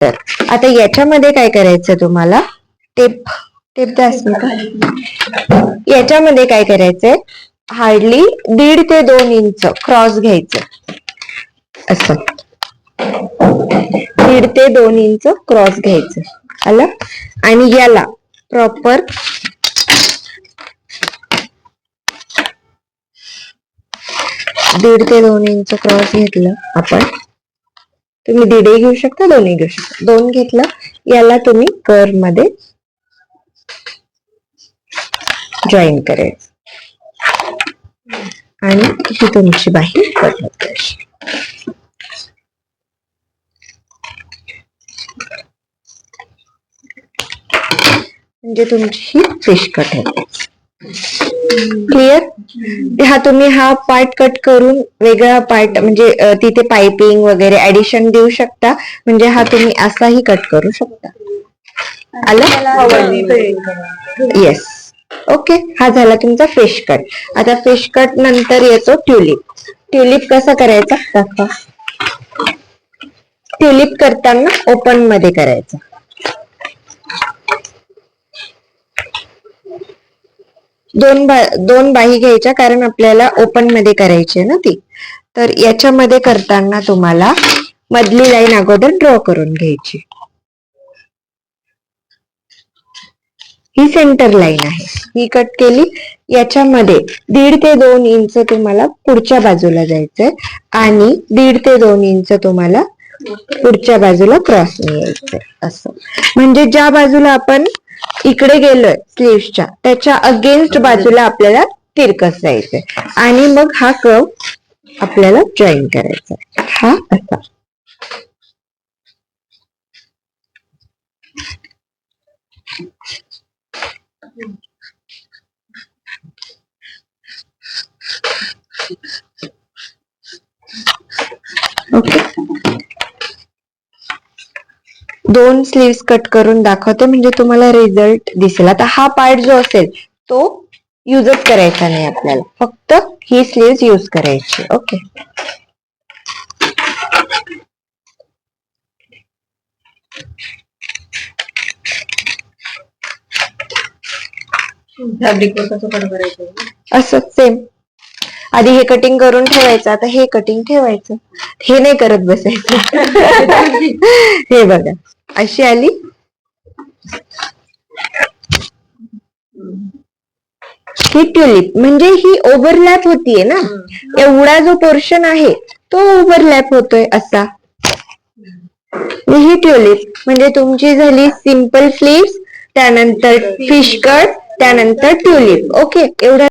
तर आता याच्यामध्ये काय करायचं तुम्हाला, टेप द्या का, याच्यामध्ये काय करायचंय, हार्डली 1.5 ते 2 इंच क्रॉस घ्यायचं, असं 1.5 ते 2 इंच क्रॉस घ्यायचं आलं, आणि याला प्रॉपर 1.5 ते 2 इंच क्रॉस घेतलं आपण, तुम्ही 1.5 घेऊ शकता, 2 घेऊ शकता, 2 घेतलं, याला तुम्ही कर्व मध्ये जॉईन करायचं आणि ही तुमची बाही कट होते. म्हणजे तुमची ही फिश कट होते. क्लिअर? हा पार्ट कट करून वेगळा पार्ट म्हणजे तिथे पाइपिंग वगैरे ऍडिशन देऊ शकता, म्हणजे हा तुम्ही असाही कट करू शकता. आलं? येस. ओके, हा झाला तुमचा फिश कट. आता फिश कट नंतर येतो ट्युलिप. ट्युलिप कसा करायचा दाखवा. ट्युलिप करताना ओपन मध्ये करायचा. दोन बाही घ्यायच्या, कारण आपल्याला ओपन मध्ये करायची आहे ना ती. तर याच्यामध्ये करताना तुम्हाला मधली लाईन अगोदर ड्रॉ करून घ्यायची. ही सेंटर लाईन आहे, ही कट केली. याच्यामध्ये 1.5 ते 2 इंच तुम्हाला पुढच्या बाजूला जायचंय आणि 1.5 ते 2 इंच तुम्हाला पुढच्या बाजूला क्रॉस यायचंय, असं. म्हणजे ज्या बाजूला आपण इकडे गेलोय स्लीव्सच्या, त्याच्या अगेन्स्ट बाजूला आपल्याला तिरकस जायचंय आणि मग हा कर्व आपल्याला जॉईन करायचा, हा असा. ओके, 2 स्लीव्स कट करून दाखवते, म्हणजे तुम्हाला रिझल्ट दिसेल. आता हा पार्ट जो असेल तो युजच करायचा नाही आपल्याला, फक्त ही स्लीव्स यूज करायची. ओके, असं सेम. आधी हे कटिंग करून ठेवायचं, आता हे कटिंग ठेवायचं, हे नाही करत बसायचं. हे बघा, अशी आली. ही ट्युलिप म्हणजे ही ओव्हरलॅप होतीये ना, एवढा जो पोर्शन आहे तो ओव्हरलॅप होतोय असा. ही ट्युलिप म्हणजे तुमची झाली सिंपल स्लीव्स, त्यानंतर फिश कट, त्यानंतर ट्युलिप. ओके, एवढा